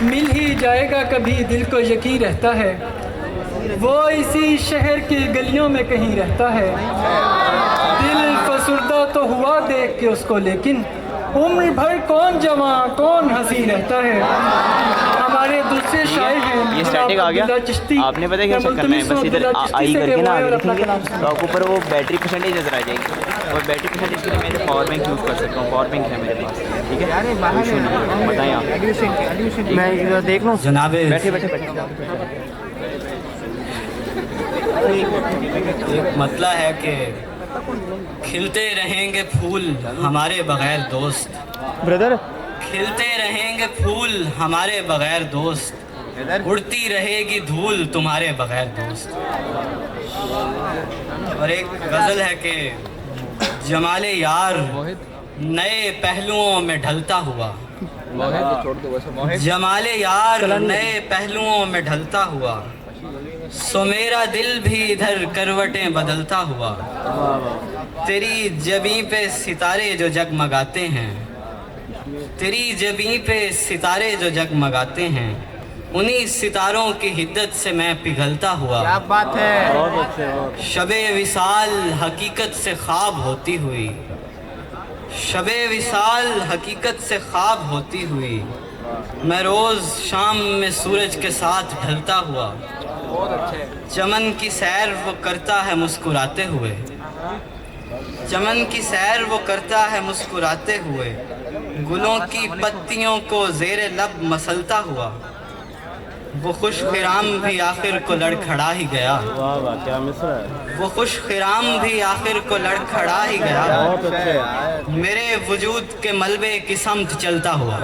मिल ही जाएगा कभी दिल को यकीन रहता है, वो इसी शहर की गलियों में कहीं रहता है। दिल फसुर्दा तो हुआ देख के उसको, लेकिन उम्र भर कौन जवां कौन हंसी रहता है। हमारे दूसरे शायर हैं ये स्टैटिक आ गया। आपने पता है क्या करना है, बस इधर आई करके ना आगे लिखेंगे तो आपको ऊपर वो बैटरी परसेंटेज नजर आ जाएगी, और बैटरी परसेंटेज के लिए मैं पावर बैंक यूज़ कर सकता हूँ। पावर बैंक है मेरे पास, ठीक है। बताएं आप, मैं देख लूँ जनाब। बैठे बैठे बैठे। एक मतला है कि खिलते रहेंगे फूल हमारे बगैर दोस्त, ब्रदर खिलते रहेंगे फूल हमारे बगैर दोस्त, उड़ती रहेगी धूल तुम्हारे बगैर दोस्त। और एक गज़ल है कि जमाले यार नए पहलुओं में ढलता हुआ, जमाले यार नए पहलुओं में ढलता हुआ, सो मेरा दिल भी इधर करवटें बदलता हुआ। तेरी जबीं पे सितारे जो जगमगाते हैं, तेरी जबीं पे सितारे जो जगमगाते हैं, उन्हीं सितारों की हिद्दत से मैं पिघलता हुआ। क्या बात है। शबे विसाल हकीकत से ख्वाब होती हुई, शबे विसाल हकीकत से ख्वाब होती हुई, मैं रोज़ शाम में सूरज के साथ ढलता हुआ। चमन की सैर वो करता है मुस्कुराते हुए, चमन की सैर वो करता है मुस्कुराते हुए, गुलों की पत्तियों को ज़ेरे लब मसलता हुआ। वो खुश खिराम भी आखिर को लड़खड़ा ही गया, वो खुश खिराम भी आखिर को लड़खड़ा ही गया, मेरे वजूद के मलबे की समत चलता हुआ।